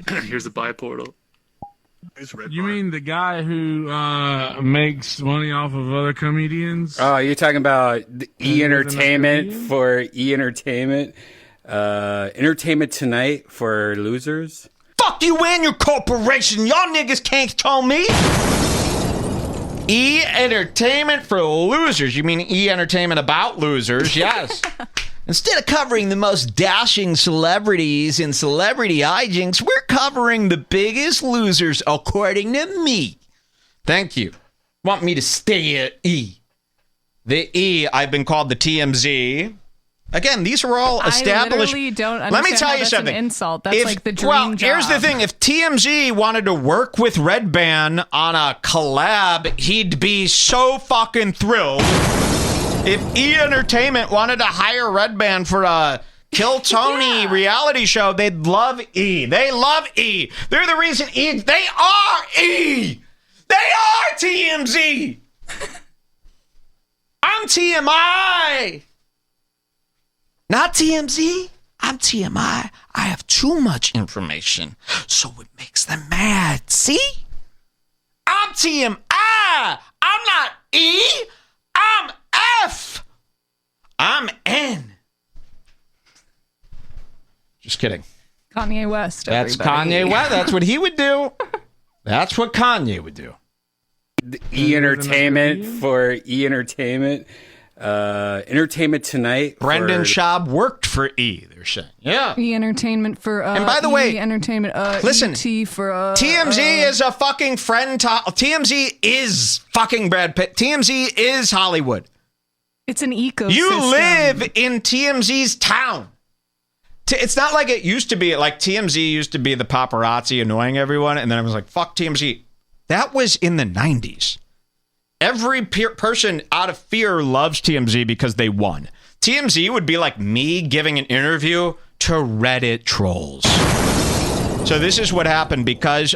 Here's a buy portal. You mean the guy who makes money off of other comedians? Oh, you're talking about the E-Entertainment for E-Entertainment? Entertainment Tonight for losers? Fuck you and your corporation. Y'all niggas can't tell me. E-Entertainment for losers. You mean E-Entertainment about losers? Yes. Instead of covering the most dashing celebrities in celebrity hijinks, we're covering the biggest losers, according to me. Thank you. Want me to stay at E. The E, I've been called the TMZ. Again, these are all established. I literally don't understand. Let me tell you that's something. An insult. That's like the dream well, job. here's the thing. If TMZ wanted to work with Red Band on a collab, he'd be so fucking thrilled. If E! Entertainment wanted to hire Red Band for a Kill Tony reality show, they'd love E. They love E. They're the reason E. They are E. They are TMZ. I'm TMI. Not TMZ. I'm TMI. I have too much information, so it makes them mad. See? I'm TMI. I'm not E. I'm F. I'm N. Just kidding. Kanye West. That's everybody. Kanye West. That's what he would do. That's what Kanye would do. The E-Entertainment for E-Entertainment. Entertainment Tonight. Brendan Schaub worked for E, they're saying. Yeah. E-Entertainment for And by the way, E-Entertainment listen, ET for TMZ is a fucking friend to TMZ is fucking Brad Pitt. TMZ is Hollywood. It's an ecosystem. You live in TMZ's town. It's not like it used to be. Like TMZ used to be the paparazzi annoying everyone, and then I was like, fuck TMZ. That was in the 90s. Every person out of fear loves TMZ because they won. TMZ would be like me giving an interview to Reddit trolls. So this is what happened because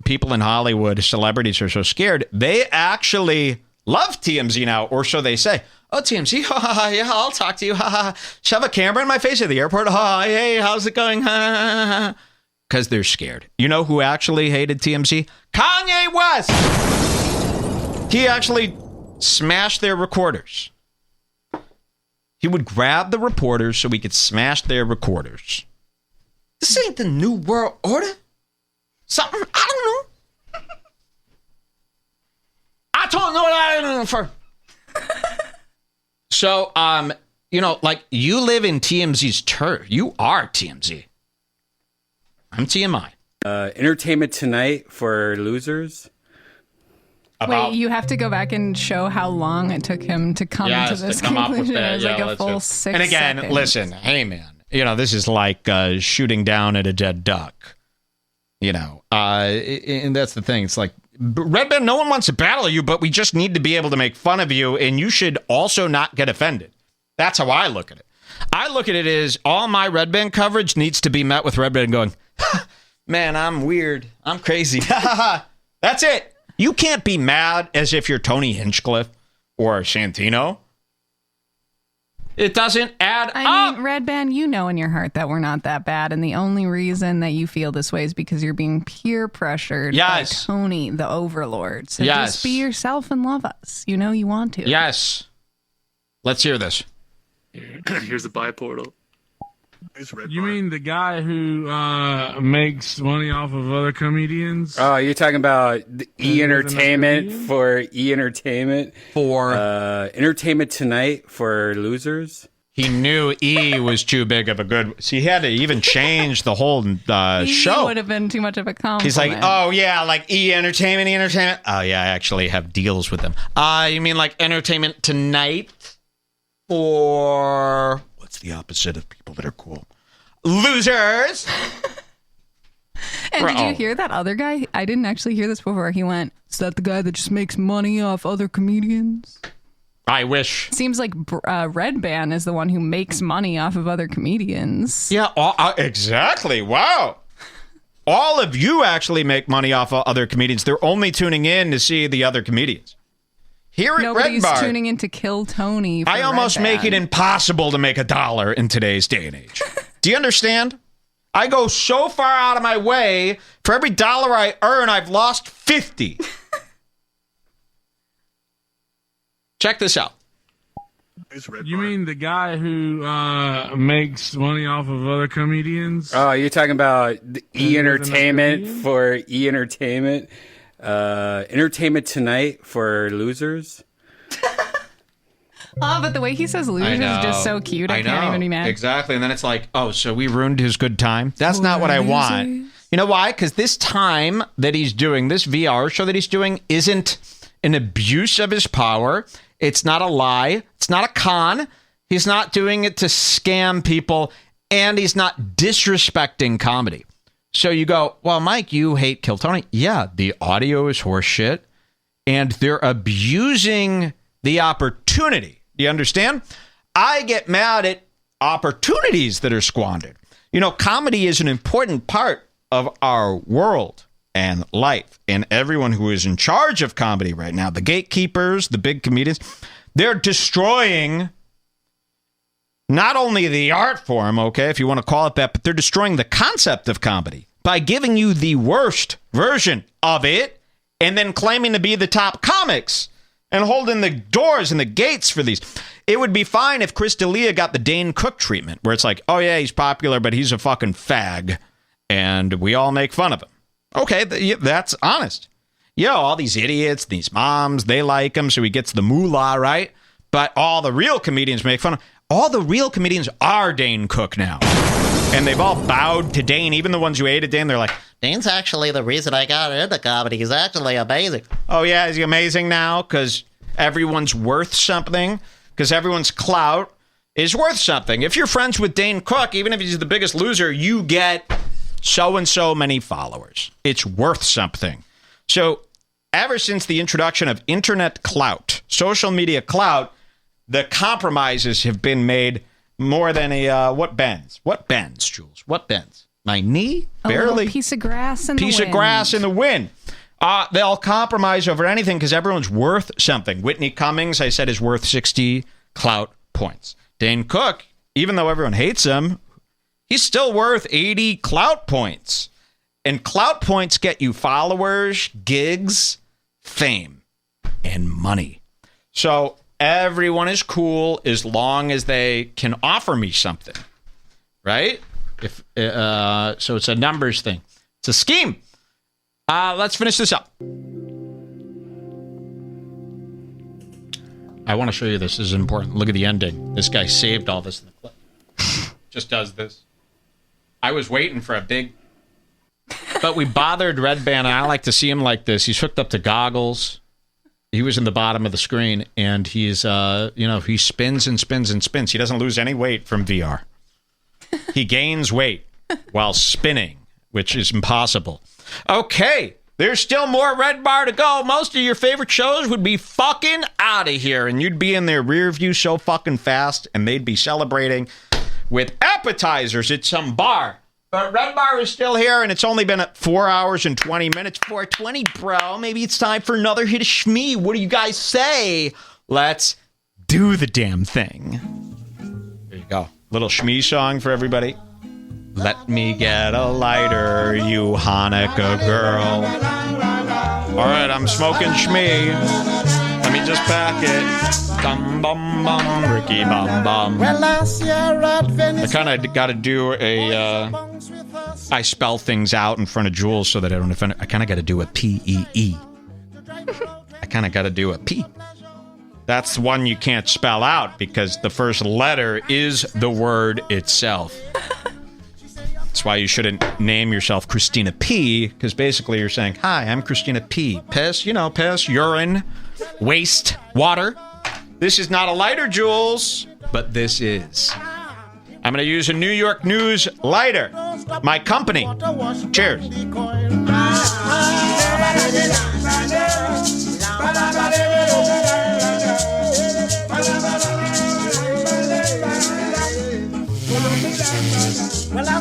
people in Hollywood, celebrities are so scared. They actually love TMZ now, or so they say. Oh, TMZ, ha, ha, ha, yeah, I'll talk to you, ha, ha. Shove a camera in my face at the airport, ha, hey, how's it going, ha, ha, ha. Because they're scared. You know who actually hated TMZ? Kanye West! He actually smashed their recorders. He would grab the reporters so he could smash their recorders. This ain't the New World Order. Something, I don't know. I don't know what I don't know for. So, you know, like you live in TMZ's turf. You are TMZ. I'm TMI. Entertainment Tonight for losers. Wait, you have to go back and show how long it took him to come to this conclusion. It was like a full 6 And again, seconds. listen, hey man, you know, this is like shooting down at a dead duck. You know, and that's the thing. It's like, Red Band, no one wants to battle you, but we just need to be able to make fun of you, and you should also not get offended. That's how I look at it. I look at it as all my Red Band coverage needs to be met with Red Band going, man, I'm weird. I'm crazy. That's it. You can't be mad as if you're Tony Hinchcliffe or Santino. It doesn't add up. I mean, Red Band, you know in your heart that we're not that bad, and the only reason that you feel this way is because you're being peer pressured by Tony, the overlord. So just be yourself and love us. You know you want to. Yes. Let's hear this. Here's a buy portal. You mean the guy who makes money off of other comedians? Oh, you're talking about the E-Entertainment for E-Entertainment? For Entertainment Tonight for losers? He knew E was too big of a good... See, he had to even change the whole show. E would have been too much of a compliment. He's like, oh, yeah, like E-Entertainment, E-Entertainment. Oh, yeah, I actually have deals with them. You mean like Entertainment Tonight for... What's the opposite of people that are cool? Losers! And did you hear that other guy? I didn't actually hear this before. He went, is that the guy that just makes money off other comedians? I wish. Seems like Red Band is the one who makes money off of other comedians. Yeah, exactly. Wow. All of you actually make money off of other comedians. They're only tuning in to see the other comedians. Here at Nobody's Red Bar, tuning in to Kill Tony. I almost make it impossible to make $1 in today's day and age. Do you understand? I go so far out of my way. For every dollar I earn, I've lost 50. Check this out. You mean the guy who makes money off of other comedians? Oh, you're talking about the E-Entertainment for E-Entertainment? Entertainment Tonight for losers? Oh, but the way he says losers is just so cute. I can't even be mad. Exactly. And then it's like, oh, so we ruined his good time? That's not what I want. You know why? Because this time that he's doing, this VR show that he's doing, isn't an abuse of his power. It's not a lie. It's not a con. He's not doing it to scam people. And he's not disrespecting comedy. So you go, well, Mike, you hate Kill Tony. Yeah, the audio is horseshit. And they're abusing the opportunity. Do you understand? I get mad at opportunities that are squandered. You know, comedy is an important part of our world and life. And everyone who is in charge of comedy right now, the gatekeepers, the big comedians, they're destroying not only the art form, okay, if you want to call it that, but they're destroying the concept of comedy by giving you the worst version of it and then claiming to be the top comics and holding the doors and the gates for these. It would be fine if Chris D'Elia got the Dane Cook treatment, where it's like, oh yeah, he's popular, but he's a fucking fag, and we all make fun of him. Okay, that's honest. Yo, all these idiots, these moms, they like him, so he gets the moolah, right? But all the real comedians make fun of him. All the real comedians are Dane Cook now. And they've all bowed to Dane. Even the ones who hated Dane, they're like, Dane's actually the reason I got into comedy. He's actually amazing. Oh, yeah, is he amazing now? Because everyone's worth something? Because everyone's clout is worth something. If you're friends with Dane Cook, even if he's the biggest loser, you get so-and-so many followers. It's worth something. So ever since the introduction of internet clout, social media clout, the compromises have been made more than a, what bends? What bends, Jules? What bends? My knee? Barely. A piece of grass in the wind. Piece of grass in the wind. They'll compromise over anything because everyone's worth something. Whitney Cummings, I said, is worth 60 clout points. Dane Cook, even though everyone hates him, he's still worth 80 clout points. And clout points get you followers, gigs, fame, and money. So everyone is cool as long as they can offer me something, right? If so it's a numbers thing. It's a scheme. Let's finish this up. I want to show you this. This is important. Look at the ending. This guy saved all this in the clip. Just does this. I was waiting for a big... But we bothered Red Band, and I like to see him like this. He's hooked up to goggles. He was in the bottom of the screen, and he's, he spins and spins and spins. He doesn't lose any weight from VR. He gains weight while spinning, which is impossible. Okay, there's still more Red Bar to go. Most of your favorite shows would be fucking out of here, and you'd be in their rear view so fucking fast, and they'd be celebrating with appetizers at some bar. But Red Bar is still here, and it's only been 4 hours and 20 minutes. 4:20, bro. Maybe it's time for another hit of Shmee. What do you guys say? Let's do the damn thing. There you go. Little Shmee song for everybody. Let me get a lighter, you Hanukkah girl. All right, I'm smoking Shmee. Let me just pack it. Bum, bum, bum, Ricky, bum, bum. I kind of got to do a... I spell things out in front of Jules so that I don't offend her. I kind of got to do a P-E-E. I kind of got to do a P. That's one you can't spell out because the first letter is the word itself. That's why you shouldn't name yourself Christina P, because basically you're saying, hi, I'm Christina P. Piss, piss, urine, waste, water. This is not a lighter, Jules, but this is. I'm going to use a New York News lighter. My company. Cheers.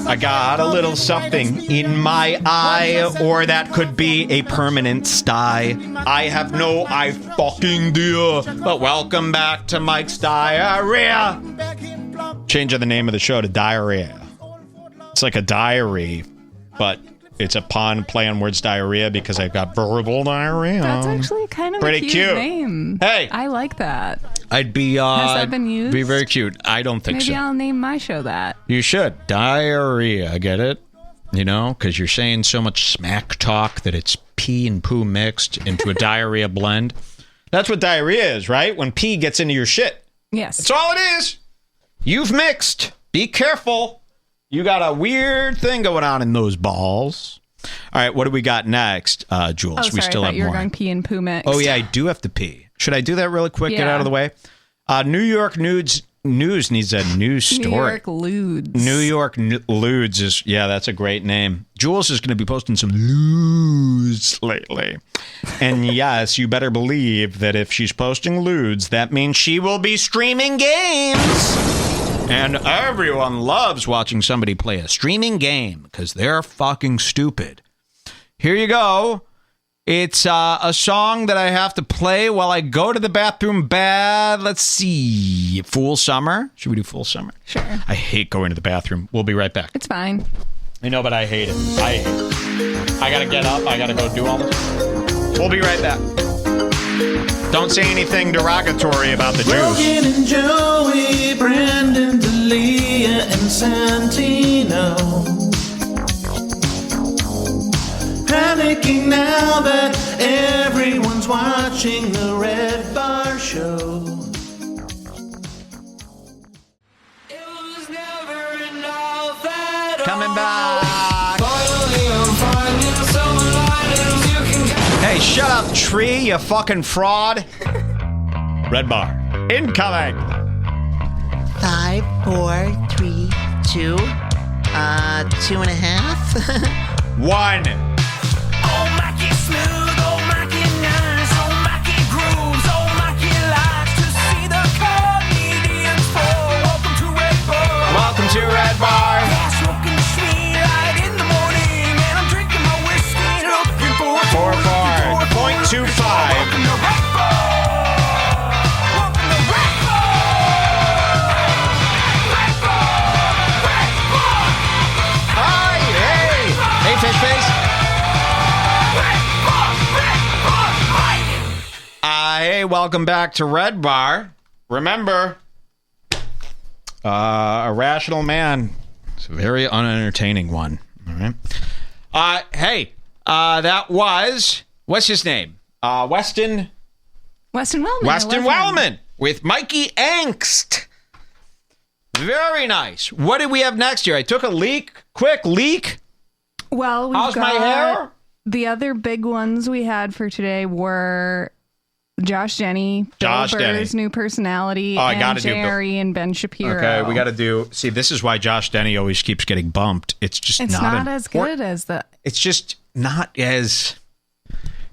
I got a little something in my eye, or that could be a permanent sty. I have no fucking idea. But welcome back to Mike's Diarrhea. Changing the name of the show to Diarrhea. It's like a diary, but it's a pun play on words diarrhea because I've got verbal diarrhea. That's actually kind of pretty a cute name. Hey, I like that. I'd be Has that been used? Be very cute. I don't think Maybe so. I'll name my show that. You should. Diarrhea, get it? You know, because you're saying so much smack talk that it's pee and poo mixed into a diarrhea blend. That's what diarrhea is, right? When pee gets into your shit. Yes. That's all it is. You've mixed. Be careful. You got a weird thing going on in those balls. All right, what do we got next, Jules? Oh, sorry, we still I thought have you were more. going pee and poo mix. Oh, yeah, I do have to pee. Should I do that really quick? Get Yeah. out of the way? New York News needs a news story. New York Ludes. New York Ludes is, yeah, that's a great name. Jules is going to be posting some ludes lately. And yes, you better believe that if she's posting ludes, that means she will be streaming games. And everyone loves watching somebody play a streaming game because they're fucking stupid. Here you go. It's a song that I have to play while I go to the bathroom bad. Let's see. Fool Summer. Should we do Fool Summer? Sure. I hate going to the bathroom. We'll be right back. It's fine. I know, but I hate it. I hate it. I gotta get up. I gotta go do all this. We'll be right back. Don't say anything derogatory about the Jews. Rogan and Joey, Brandon, D'Elia, and Santino. Panicking now that everyone's watching the Red Bar Show. It was never enough at Coming back. Finally, I'm finding some lines you can. Hey, shut up, tree, you fucking fraud. Red bar. Incoming. 5, 4, 3, 2, 2.5. 1. Oh, Mikey smooth, oh, Mikey nice, oh, Mikey grooves, oh, Mikey likes to see the comedians fall. Welcome to Red Bar. Welcome to Red Bar. Yeah, smoking sweet light in the morning, and I'm drinking my whiskey, looking for 4.25. Welcome to Red Bar. Welcome to Red Bar. Red Bar. Red Bar. Hi, hey. Hey, fish face. Hey, welcome back to Red Bar. Remember, a rational man. It's a very unentertaining one. All right. Hey, that was, what's his name? Weston Wellman. Weston I love him. Wellman with Mikey Angst. Very nice. What did we have next here? I took a quick leak. Well, we've How's got my hair? The other big ones we had for today were Josh Denny, Josh Bill Burr's new personality, I and gotta do Bill- Jerry and Ben Shapiro. Okay, we got to do. See, this is why Josh Denny always keeps getting bumped. It's just It's not as important. good as the. It's just not as.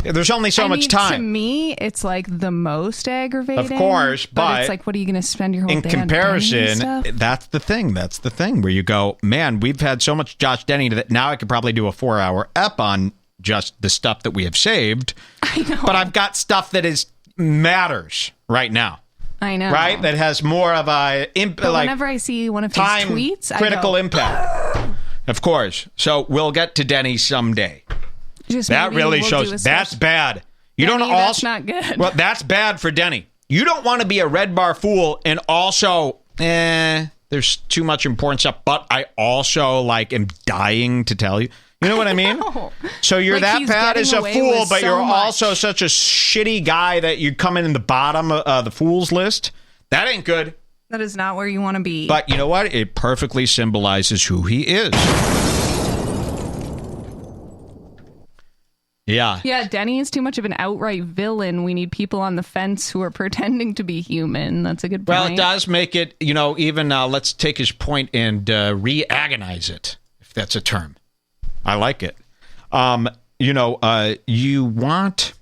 There's only so I much mean, time. To me, it's like the most aggravating. Of course, but it's like, what are you going to spend your whole in day on comparison, stuff? that's the thing. That's the thing where you go, man, we've had so much Josh Denny that now I could probably do a 4-hour ep on just the stuff that we have saved. I know. But I've got stuff that matters right now. I know. Right? That has more of a But like whenever I see one of his time tweets, critical I go, impact. Of course. So we'll get to Denny someday. just That maybe really we'll do shows a that's special- bad. You Denny, don't that's also not good. Well, that's bad for Denny. You don't want to be a Red Bar fool and also there's too much important stuff, but I also am dying to tell you. You know what I mean? No. So you're Like, that he's bad as getting a away fool, with but so you're much. also such a shitty guy that you come in the bottom of the fools list. That ain't good. That is not where you want to be. But you know what? It perfectly symbolizes who he is. Yeah. yeah, Denny is too much of an outright villain. We need people on the fence who are pretending to be human. That's a good point. Well, it does make it, even let's take his point and re-agonize it, if that's a term. I like it. You want,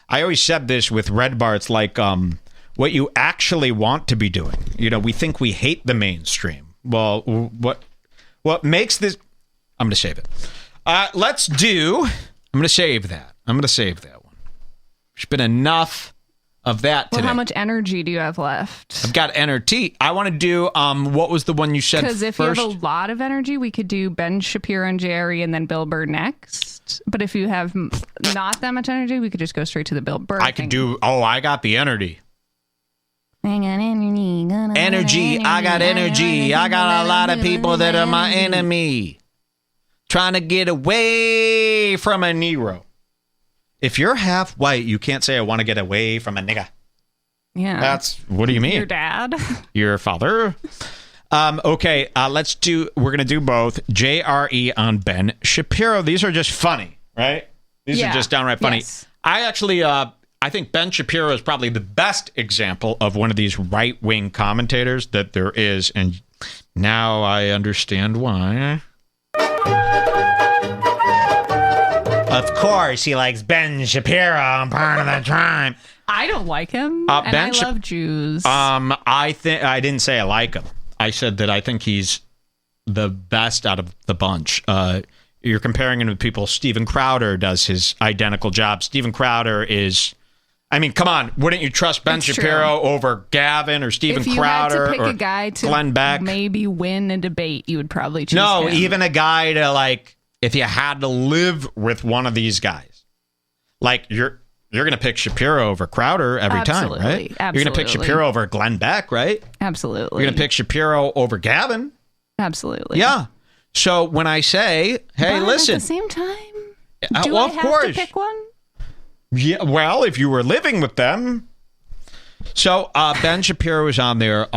I always said this with Red Bar, it's like what you actually want to be doing. We think we hate the mainstream. Well, what makes this, I'm going to save it. I'm going to save that. I'm going to save that one. There's been enough of that today. Well, how much energy do you have left? I've got energy. I want to do, what was the one you said first? Because if you have a lot of energy, we could do Ben Shapiro and Jerry and then Bill Burr next. But if you have not that much energy, we could just go straight to the Bill Burr I could do, I got the energy. I got energy. Energy. I got energy. I got a lot of people that are my enemy. Trying to get away from a Negro. If you're half white, you can't say, I want to get away from a nigga. Yeah. What do you mean? Your dad. Your father. Okay, we're going to do both. JRE on Ben Shapiro. These are just funny, right? These are just downright funny. Yes. I actually, I think Ben Shapiro is probably the best example of one of these right-wing commentators that there is. And now I understand why. Of course, he likes Ben Shapiro on Part of the Time. I don't like him, and I love Jews. I didn't say I like him. I said that I think he's the best out of the bunch. You're comparing him to people. Steven Crowder does his identical job. Steven Crowder is, I mean, come on. Wouldn't you trust Ben Shapiro over Gavin or Steven Crowder or Glenn Beck? If you had to pick a guy to maybe win a debate, you would probably choose him. Even a guy to if you had to live with one of these guys, you're going to pick Shapiro over Crowder every time, right? Absolutely. You're going to pick Shapiro over Glenn Beck, right? Absolutely. You're going to pick Shapiro over Gavin. Absolutely. Yeah. So when I say, hey, listen. At the same time, do of I have course. to pick one? Yeah, well, if you were living with them. So Ben Shapiro is on there.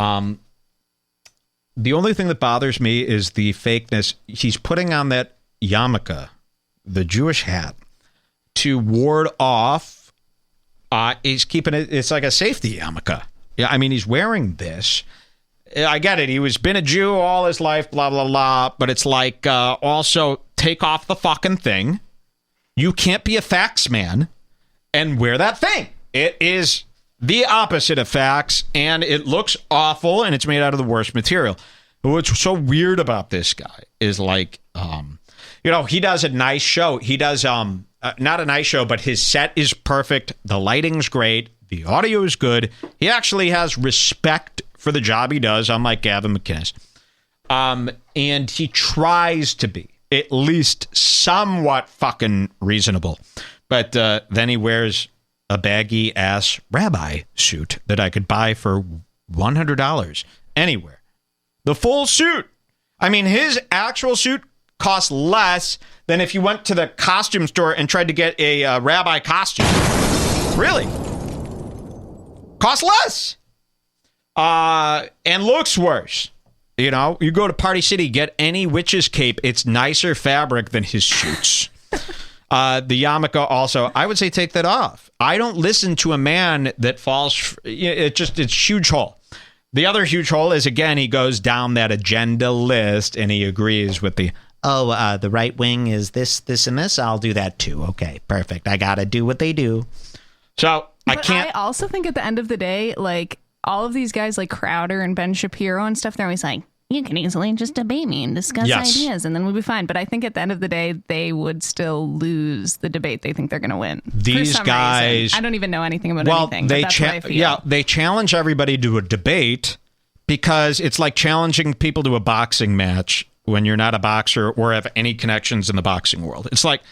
The only thing that bothers me is the fakeness. He's putting on that yarmulke, the Jewish hat, to ward off. He's keeping it. It's like a safety yarmulke. Yeah, I mean, he's wearing this. I get it. He was been a Jew all his life, blah, blah, blah. But it's like, also take off the fucking thing. You can't be a fax man and wear that thing. It is the opposite of fax, and it looks awful, and it's made out of the worst material. What's so weird about this guy is he does a nice show. He does, not a nice show, but his set is perfect. The lighting's great. The audio is good. He actually has respect for the job he does, unlike Gavin McInnes. And he tries to be at least somewhat fucking reasonable. But then he wears a baggy ass rabbi suit that I could buy for $100 anywhere. The full suit. I mean, his actual suit costs less than if you went to the costume store and tried to get a rabbi costume. Really? Costs less. And looks worse. You go to Party City, get any witch's cape. It's nicer fabric than his suits. The yarmulke also, I would say take that off. I don't listen to a man that falls. It's huge hole. The other huge hole is, again, he goes down that agenda list and he agrees with the right wing is this, and this. I'll do that too. Okay, perfect. I got to do what they do. So I can't. I also think at the end of the day, all of these guys like Crowder and Ben Shapiro and stuff, they're always like, you can easily just debate me and discuss ideas and then we'll be fine. But I think at the end of the day, they would still lose the debate they think they're going to win. These guys... reason. I don't even know anything about anything. But that's what I feel. They challenge everybody to a debate because it's like challenging people to a boxing match when you're not a boxer or have any connections in the boxing world. It's like,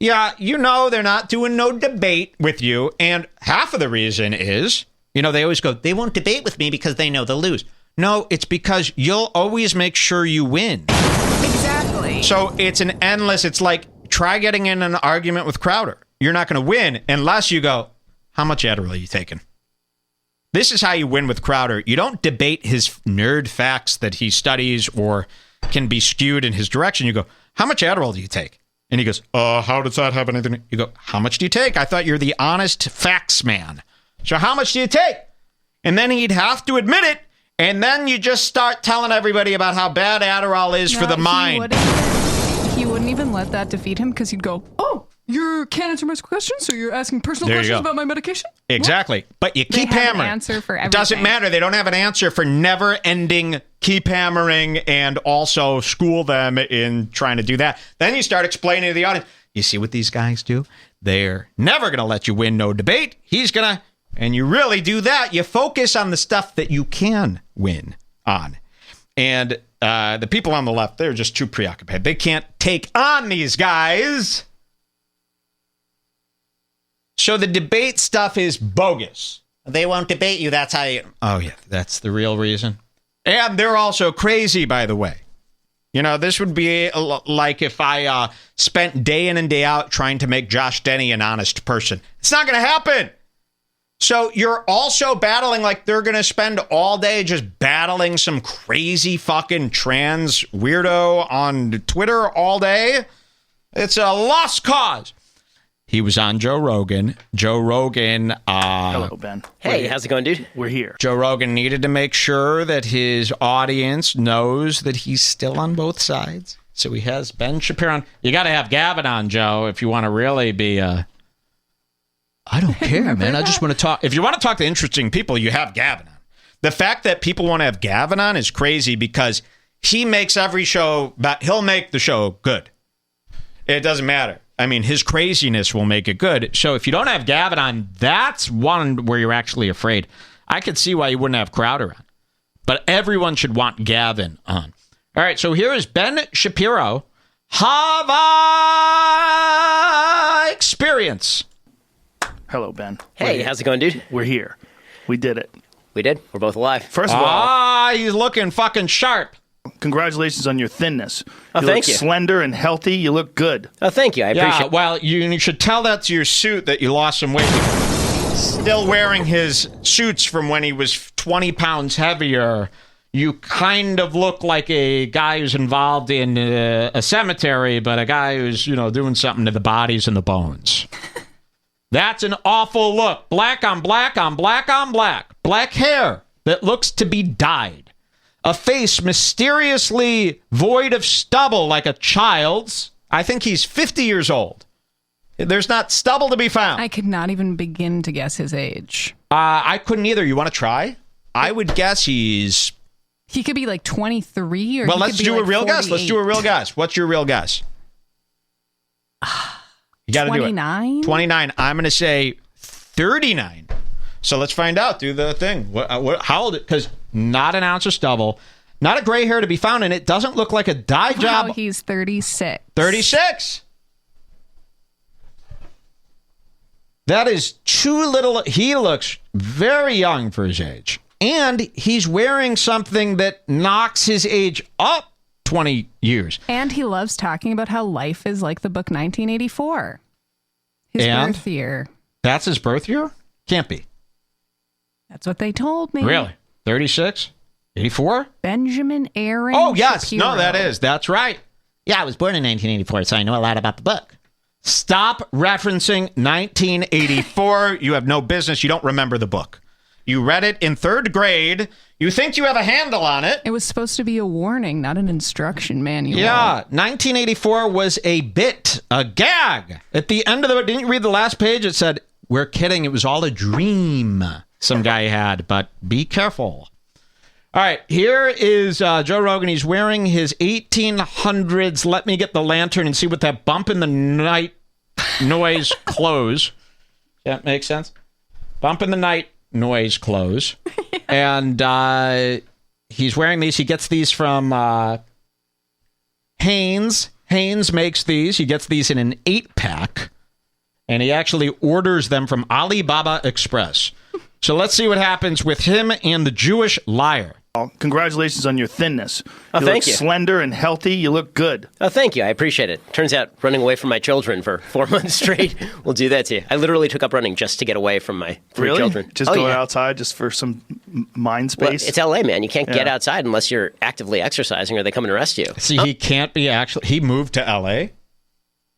they're not doing no debate with you. And half of the reason is, they always go, they won't debate with me because they know they'll lose. No, it's because you'll always make sure you win. Exactly. So it's it's like, try getting in an argument with Crowder. You're not going to win unless you go, how much Adderall are you taking? This is how you win with Crowder. You don't debate his nerd facts that he studies or can be skewed in his direction. You go, how much Adderall do you take? And he goes, how does that have anything? You go, how much do you take? I thought you're the honest facts man. So how much do you take? And then he'd have to admit it. And then you just start telling everybody about how bad Adderall is for the mind. He wouldn't even let that defeat him because he'd go, you can't answer my questions, so you're asking personal questions about my medication? Exactly. What? But you keep hammering. An answer for everything. It doesn't matter. They don't have an answer for never-ending keep hammering and also school them in trying to do that. Then you start explaining to the audience, you see what these guys do? They're never going to let you win no debate. He's going to And you really do that. You focus on the stuff that you can win on. And the people on the left, they're just too preoccupied. They can't take on these guys. So the debate stuff is bogus. They won't debate you. That's how you. Oh, yeah, that's the real reason. And they're also crazy, by the way. You know, this would be like if I spent day in and day out trying to make Josh Denny an honest person. It's not going to happen. So you're also battling, like they're going to spend all day just battling some crazy fucking trans weirdo on Twitter all day. It's a lost cause. He was on Joe Rogan. Joe Rogan. Hello, Ben. Hey, how's it going, dude? We're here. Joe Rogan needed to make sure that his audience knows that he's still on both sides. So he has Ben Shapiro on. You got to have Gavin on, Joe, if you want to really be. I don't care, man. I just want to talk. If you want to talk to interesting people, you have Gavin on. The fact that people want to have Gavin on is crazy because he makes every show, but he'll make the show good. It doesn't matter. I mean, his craziness will make it good. So if you don't have Gavin on, that's one where you're actually afraid. I could see why you wouldn't have Crowder on. But everyone should want Gavin on. All right, so here is Ben Shapiro. Hava Experience. Hello, Ben. Hey, how's it going, dude? We're here. We did it. We did. We're both alive. First of all, he's looking fucking sharp. Congratulations on your thinness. Oh, thank you. Slender and healthy. You look good. Oh, thank you. I appreciate it. Well, you should tell that to your suit that you lost some weight. Still wearing his suits from when he was 20 pounds heavier. You kind of look like a guy who's involved in a cemetery, but a guy who's, doing something to the bodies and the bones. That's an awful look. Black on black on black on black. Black hair that looks to be dyed. A face mysteriously void of stubble like a child's. I think he's 50 years old. There's not stubble to be found. I could not even begin to guess his age. I couldn't either. You want to try? I would guess he could be like 23 or well, let's do a real guess. Let's do a real guess. What's your real guess? You got to do it. 29? 29. I'm going to say 39. So let's find out. Do the thing. How old? Because not an ounce of stubble, not a gray hair to be found in it. Doesn't look like a dye job. He's 36. 36. That is too little. He looks very young for his age. And he's wearing something that knocks his age up 20 years. And he loves talking about how life is like the book 1984. His birth year. That's his birth year? Can't be. That's what they told me. Really? 36? 84? Benjamin Aaron Oh, yes. Shapiro. No, that's right. Yeah, I was born in 1984, so I know a lot about the book. Stop referencing 1984. You have no business. You don't remember the book. You read it in third grade. You think you have a handle on it. It was supposed to be a warning, not an instruction manual. Yeah, 1984 was a bit, a gag. At the end of the book, didn't you read the last page? It said, we're kidding. It was all a dream some guy had, but be careful. All right, here is Joe Rogan. He's wearing his 1800s, let me get the lantern and see what that bump in the night noise clothes. That makes sense? Bump in the night noise clothes. And he's wearing these. He gets these from Hanes. Hanes makes these. He gets these in an 8-pack. And he actually orders them from Alibaba Express. So let's see what happens with him and the Jewish liar. Congratulations on your thinness. Oh, thank you. Slender and healthy. You look good. Oh, thank you. I appreciate it. Turns out running away from my children for 4 months straight will do that to you. I literally took up running just to get away from my 3 children. Just going outside just for some mind space? Well, it's LA, man. You can't get outside unless you're actively exercising or they come and arrest you. See, he can't be actually... He moved to LA?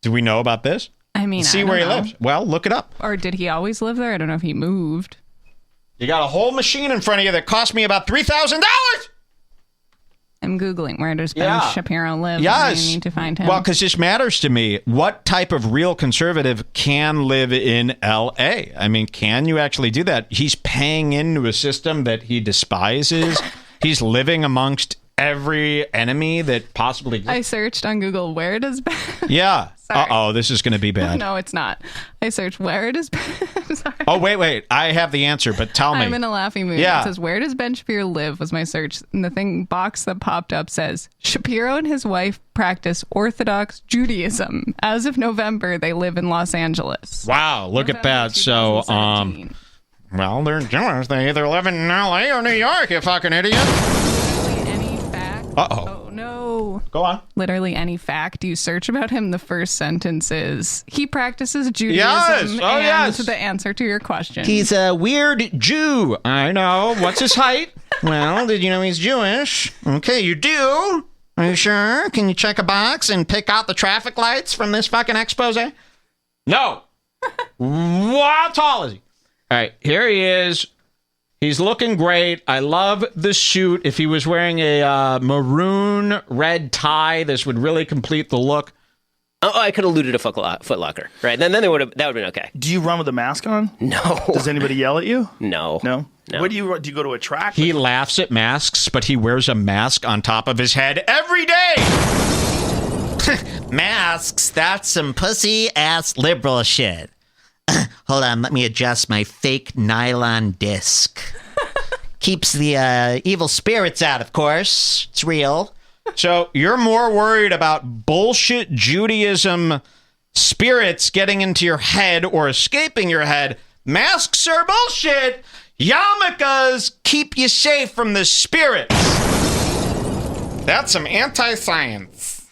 Do we know about this? I mean, see where he lives. Well, look it up. Or did he always live there? I don't know if he moved. You got a whole machine in front of you that cost me about $3,000. I'm Googling where does Ben Shapiro live. Yes. I need to find him. Well, because this matters to me. What type of real conservative can live in L.A.? I mean, can you actually do that? He's paying into a system that he despises. He's living amongst every enemy that possibly exists. I searched on Google, where does Ben... Yeah. Uh-oh, this is going to be bad. No, it's not. I searched, where does Ben... Sorry. Oh, wait. I have the answer, but tell me. I'm in a laughing mood. Yeah. It says, where does Ben Shapiro live was my search. And the box that popped up says, Shapiro and his wife practice Orthodox Judaism. As of November, they live in Los Angeles. Wow, look at that. So, well, they're Jewish. They either live in L.A. or New York, you fucking idiot. Literally any fact. Uh-oh. Oh, no. Go on. Literally any fact you search about him, the first sentence is, he practices Judaism. Yes. Oh, and yes. the answer to your question. He's a weird Jew. I know. What's his height? Well, did you know he's Jewish? Okay, you do. Are you sure? Can you check a box and pick out the traffic lights from this fucking expose? No. How tall is he? All right, here he is. He's looking great. I love the suit. If he was wearing a maroon red tie, this would really complete the look. Oh, I could have looted a Foot Locker, right? Then that would have been okay. Do you run with a mask on? No. Does anybody yell at you? No. No. Where do you go to a track? He laughs at masks, but he wears a mask on top of his head every day. Masks, that's some pussy-ass liberal shit. Hold on, let me adjust my fake nylon disc. Keeps the evil spirits out, of course. It's real. So you're more worried about bullshit Judaism spirits getting into your head or escaping your head. Masks are bullshit. Yarmulkes keep you safe from the spirits. That's some anti-science.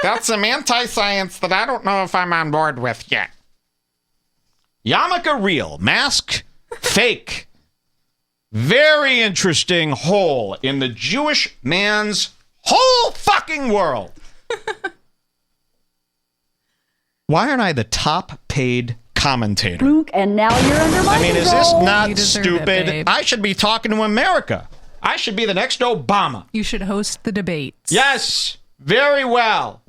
That's some anti-science that I don't know if I'm on board with yet. Yarmulke real, mask fake. Very interesting hole in the Jewish man's whole fucking world. Why aren't I the top paid commentator? Luke, and now you're under my I mean, is this control. not You deserve stupid? it, babe. I should be talking to America. I should be the next Obama. You should host the debates. Yes, very well.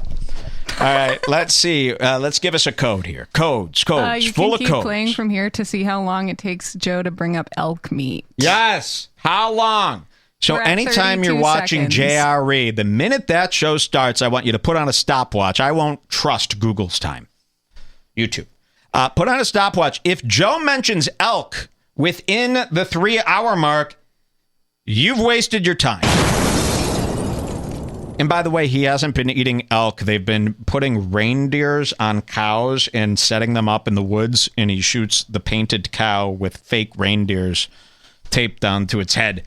All right, let's see. Let's give us a code here. Codes, You full can of keep codes. playing from here to see how long it takes Joe to bring up elk meat. Yes. How long? So We're at anytime you're 32 watching seconds. JR Reed, the minute that show starts, I want you to put on a stopwatch. I won't trust Google's time. YouTube. Put on a stopwatch. If Joe mentions elk within the 3-hour mark, you've wasted your time. And by the way, he hasn't been eating elk. They've been putting reindeers on cows and setting them up in the woods, and he shoots the painted cow with fake reindeers taped onto its head.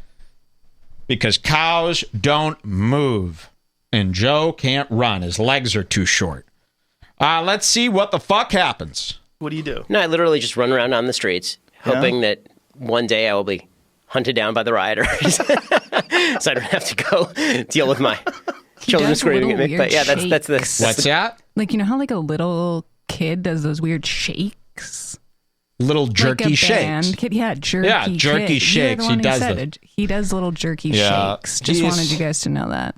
Because cows don't move, and Joe can't run. His legs are too short. Let's see what the fuck happens. What do you do? No, I literally just run around on the streets, hoping that one day I will be hunted down by the rioters, so I don't have to go deal with my children does screaming at little me. But yeah, weird that's the shakes. What's that? Like, you know how like a little kid does those weird shakes? Little jerky like a shakes. band kid. Yeah, jerky. Yeah, jerky kid. shakes. You're He the one who does said it. He does little jerky Yeah, shakes. Just he's- wanted you guys to know that.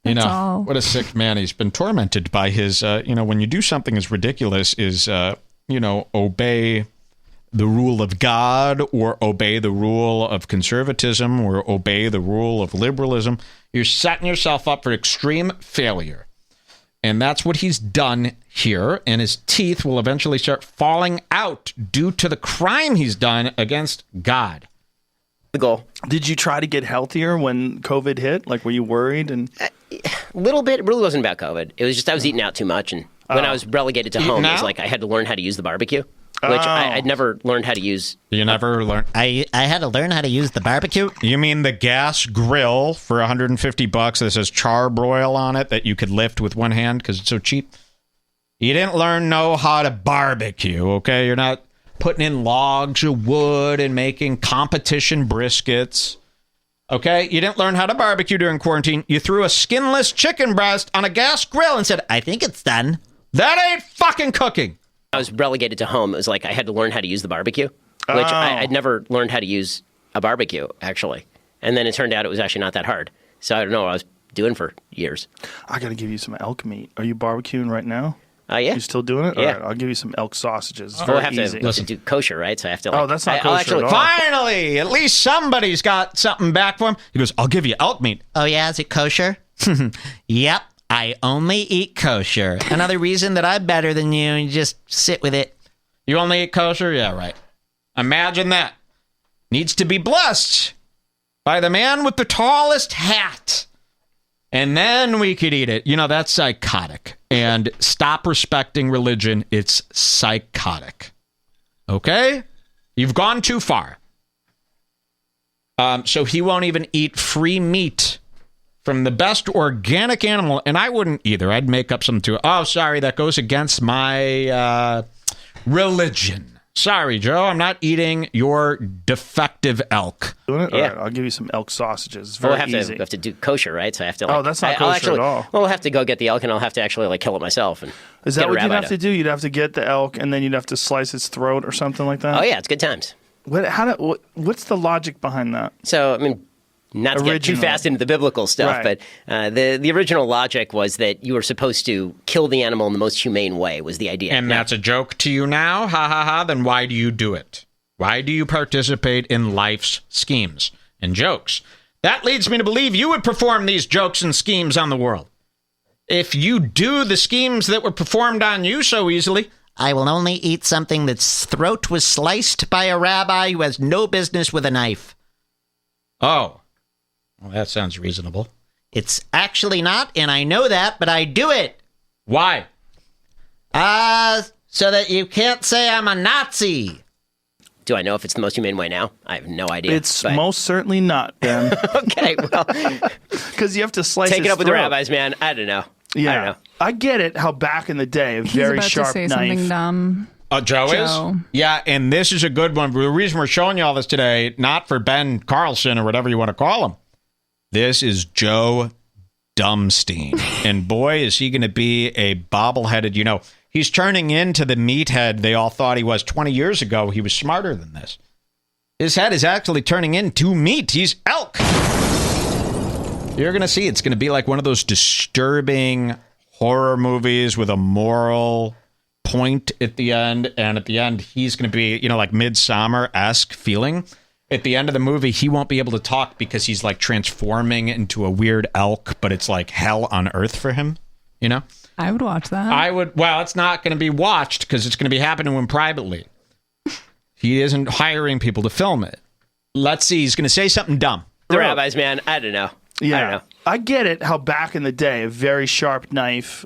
You That's know, all. what a sick man. He's been tormented by his, when you do something as ridiculous as, obey the rule of God or obey the rule of conservatism or obey the rule of liberalism, you're setting yourself up for extreme failure. And that's what he's done here. And his teeth will eventually start falling out due to the crime he's done against God. the goal. Did you try to get healthier when COVID hit? Like, were you worried? And A little bit. It really wasn't about COVID. It was just I was eating out too much. And when I was relegated to home, it was like I had to learn how to use the barbecue, which I'd never learned how to use. You never learned? I had to learn how to use the barbecue. You mean the gas grill for $150 that says charbroil on it that you could lift with one hand because it's so cheap? You didn't know how to barbecue, okay? You're not putting in logs of wood and making competition briskets, okay? You didn't learn how to barbecue during quarantine. You threw a skinless chicken breast on a gas grill and said, I think it's done. That ain't fucking cooking. I was relegated to home. It was like I had to learn how to use the barbecue, which I'd never learned how to use a barbecue, actually. And then it turned out it was actually not that hard. So I don't know what I was doing for years. I got to give you some elk meat. Are you barbecuing right now? Yeah. You still doing it? Yeah. All right, I'll give you some elk sausages. It's I very have easy. to do kosher, right? So I have to. Oh, that's not I'll kosher at all. Finally, at least somebody's got something back for him. He goes, I'll give you elk meat. Oh, yeah? Is it kosher? Yep. I only eat kosher. Another reason that I'm better than you, and just sit with it. You only eat kosher? Yeah, right. Imagine that. Needs to be blessed by the man with the tallest hat. And then we could eat it. You know, that's psychotic. And stop respecting religion. It's psychotic. Okay? You've gone too far. So he won't even eat free meat from the best organic animal. And I wouldn't either. I'd make up some too. Oh, sorry, that goes against my religion. Sorry, Joe, I'm not eating your defective elk. Yeah. Yeah. All right, I'll give you some elk sausages. It's very We'll have easy. to, do kosher, right? So I have to. Oh, that's not I'll kosher at all. Well, we'll have to go get the elk, and I'll have to actually like kill it myself. And Is that get a what you'd rabbi have to do? You'd have to get the elk, and then you'd have to slice its throat or something like that? Oh yeah, it's good times. What's the logic behind that? So I mean, not to get too fast into the biblical stuff, Right. but the original logic was that you were supposed to kill the animal in the most humane way. Was the idea? And that's a joke to you now? Ha ha ha. Then why do you do it? Why do you participate in life's schemes and jokes? That leads me to believe you would perform these jokes and schemes on the world. If you do the schemes that were performed on you so easily. I will only eat something that's throat was sliced by a rabbi who has no business with a knife. Oh. Well, that sounds reasonable. It's actually not, and I know that, but I do it. Why? So that you can't say I'm a Nazi. Do I know if it's the most humane way now? I have no idea. It's most certainly not, Ben. Okay, well, because you have to slice. take it its up with the throat. rabbis, man. I don't know. Yeah, I don't know. I get it. How back in the day, a He's very about sharp to say knife. something dumb. Joe Joe. is? Yeah, and this is a good one. The reason we're showing you all this today, not for Ben Carlson or whatever you want to call him. This is Joe Dumstein. And boy, is he going to be a bobbleheaded, you know, he's turning into the meathead they all thought he was 20 years ago. He was smarter than this. His head is actually turning into meat. He's elk. You're going to see it's going to be like one of those disturbing horror movies with a moral point at the end. And at the end, he's going to be, you know, like Midsommar-esque feeling. At the end of the movie, he won't be able to talk because he's like transforming into a weird elk, but it's like hell on earth for him, you know? I would watch that. I would. Well, it's not going to be watched because it's going to be happening to him privately. He isn't hiring people to film it. Let's see. He's going to say something dumb. The rabbis, man. I don't know. Yeah, I don't know. I get it. How back in the day, a very sharp knife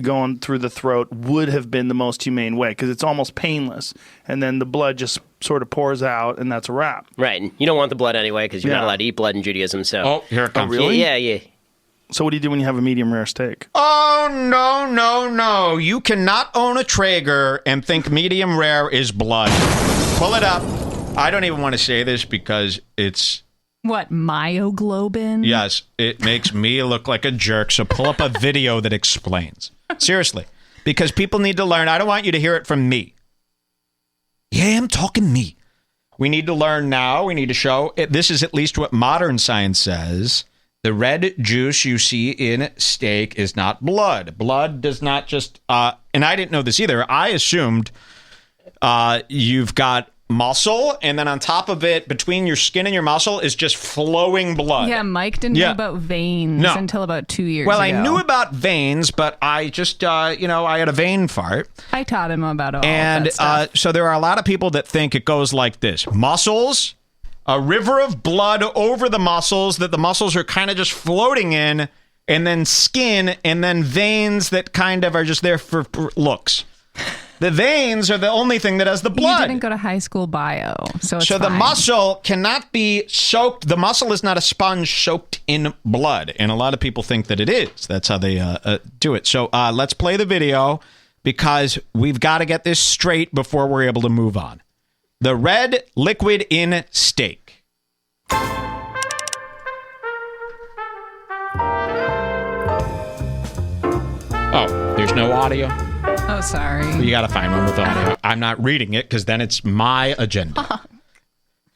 going through the throat would have been the most humane way because it's almost painless, and then the blood just sort of pours out, and that's a wrap. Right, and you don't want the blood anyway because you're not allowed to eat blood in Judaism. So, Oh, here it comes. really? Yeah. So what do you do when you have a medium rare steak? Oh, no. You cannot own a Traeger and think medium rare is blood. Pull it up. I don't even want to say this because it's... What, myoglobin? Yes, it makes me look like a jerk, so pull up a video that explains. Seriously, because people need to learn. I don't want you to hear it from me. Yeah, I'm talking me. We need to learn now. We need to show. This is at least what modern science says. The red juice you see in steak is not blood. Blood does not just... and I didn't know this either. I assumed you've got muscle, and then on top of it, between your skin and your muscle, is just flowing blood. Yeah, Mike didn't know about veins until about 2 years ago. Well, I knew about veins, but I just, I had a vein fart. I taught him about all and that stuff. so there are a lot of people that think it goes like this. Muscles, a river of blood over the muscles that the muscles are kind of just floating in, and then skin, and then veins that kind of are just there for looks. The veins are the only thing that has the blood. You didn't go to high school bio, so it's the fine. muscle cannot be soaked. The muscle is not a sponge soaked in blood, and a lot of people think that it is. That's how they do it. So let's play the video because we've got to get this straight before we're able to move on. The red liquid in steak. Oh, there's no audio? Oh, sorry. You got to find one with audio. I'm not reading it because then it's my agenda.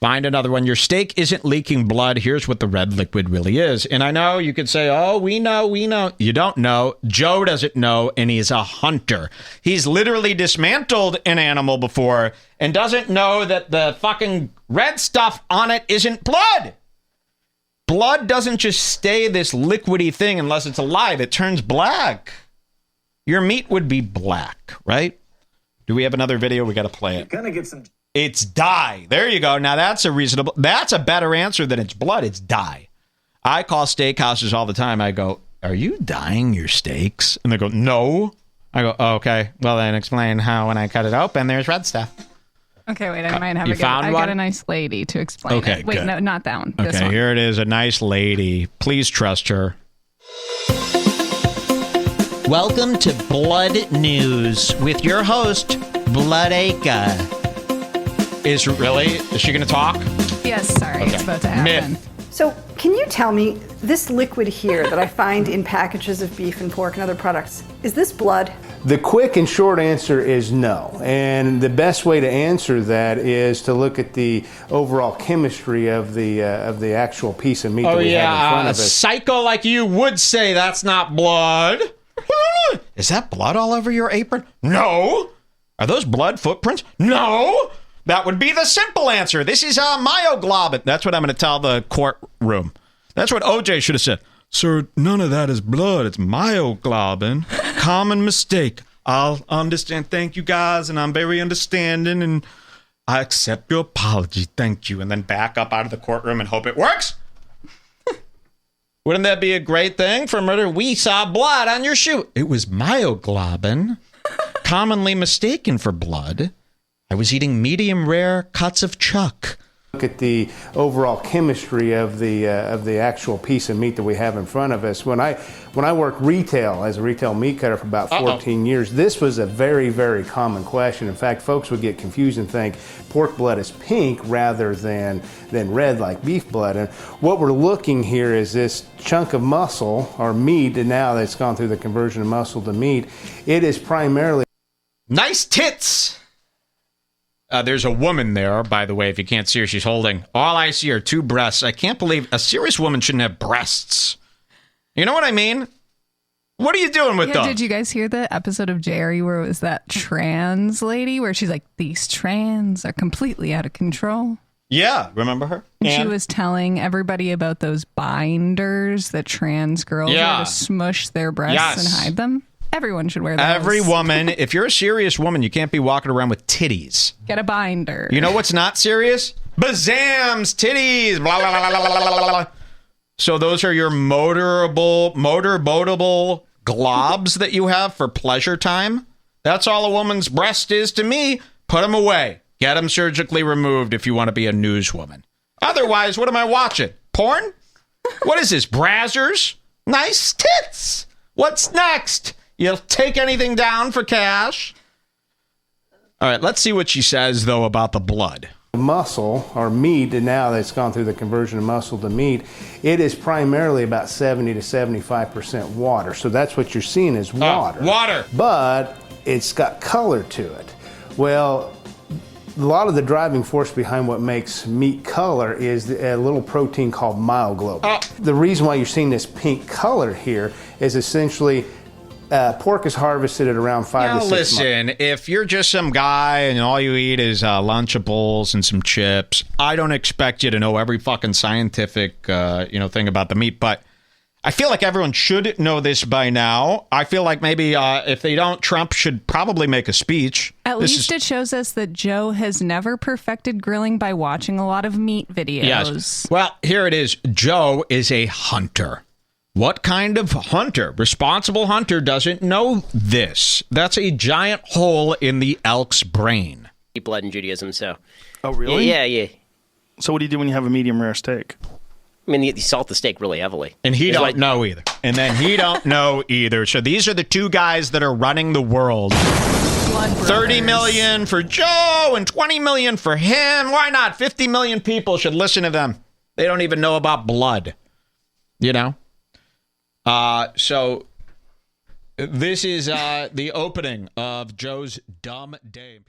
Find another one. Your steak isn't leaking blood. Here's what the red liquid really is. And I know you could say, oh, we know. You don't know. Joe doesn't know, and he's a hunter. He's literally dismantled an animal before and doesn't know that the fucking red stuff on it isn't blood. Blood doesn't just stay this liquidy thing unless it's alive. It turns black. Your meat would be black, right? Do we have another video? We got to play it. Gonna get some. It's dye. There you go. Now that's a better answer than it's blood. It's dye. I call steakhouses all the time. I go, are you dyeing your steaks? And they go, no. I go, oh, okay. Well, then explain how when I cut it open, there's red stuff. Okay, wait. I might have You found one? I got a nice lady to explain Okay, it. Wait, good. no, not that one. This Okay, one. here it is. A nice lady. Please trust her. Welcome to Blood News with your host, Bloodacre. Is she going to talk? Yes, sorry. It's about to happen. Myth. So, can you tell me, this liquid here that I find in packages of beef and pork and other products, is this blood? The quick and short answer is no. And the best way to answer that is to look at the overall chemistry of the actual piece of meat that we have in front of a us. psycho like you would say that's not blood. Is that blood all over your apron? No. Are those blood footprints? No. That would be the simple answer. This is myoglobin. That's what I'm going to tell the courtroom. That's what OJ should have said. Sir, none of that is blood. It's myoglobin. Common mistake. I'll understand. Thank you, guys, and I'm very understanding, and I accept your apology. Thank you. And then back up out of the courtroom and hope it works. Wouldn't that be a great thing for murder? We saw blood on your shoe. It was myoglobin, commonly mistaken for blood. I was eating medium rare cuts of chuck. Look at the overall chemistry of the actual piece of meat that we have in front of us. When I worked retail as a retail meat cutter for about 14 years, this was a very, very common question. In fact, folks would get confused and think pork blood is pink rather than red like beef blood. And what we're looking here is this chunk of muscle or meat, and now that's gone through the conversion of muscle to meat. It is primarily nice tits. There's a woman there, by the way, if you can't see her, she's holding. All I see are two breasts. I can't believe a serious woman shouldn't have breasts. You know what I mean? What are you doing with those? Did you guys hear the episode of Jerry where it was that trans lady where she's like, these trans are completely out of control? Yeah, remember her? And she was telling everybody about those binders that trans girls wear to smush their breasts and hide them. Everyone should wear those. Every woman, if you're a serious woman, you can't be walking around with titties. Get a binder. You know what's not serious? Bazams, titties, blah, blah, blah, blah, blah, blah, blah. So those are your motorboatable globs that you have for pleasure time? That's all a woman's breast is to me. Put them away. Get them surgically removed if you want to be a newswoman. Otherwise, what am I watching? Porn? What is this, Brazzers? Nice tits. What's next? You'll take anything down for cash? All right, let's see what she says, though, about the blood. muscle or meat, and now that's gone through the conversion of muscle to meat, it is primarily about 70 to 75% water. So that's what you're seeing is water. Water. But it's got color to it. Well, a lot of the driving force behind what makes meat color is a little protein called myoglobin. The reason why you're seeing this pink color here is essentially pork is harvested at around 5 to 6 months. Listen, if you're just some guy and all you eat is Lunchables and some chips, I don't expect you to know every fucking scientific thing about the meat, but I feel like everyone should know this by now. I feel like maybe if they don't, Trump should probably make a speech. At least it shows us that Joe has never perfected grilling by watching a lot of meat videos. Yes. Well, here it is. Joe is a hunter. What kind of hunter? Responsible hunter doesn't know this. That's a giant hole in the elk's brain. Eat blood in Judaism, so. Oh, really? Yeah. So what do you do when you have a medium rare steak? I mean, you salt the steak really heavily. And he don't know either. And then he don't know either. So these are the two guys that are running the world. 30 million for Joe and 20 million for him. Why not? 50 million people should listen to them. They don't even know about blood. You know? So this is the opening of Joe's dumb day.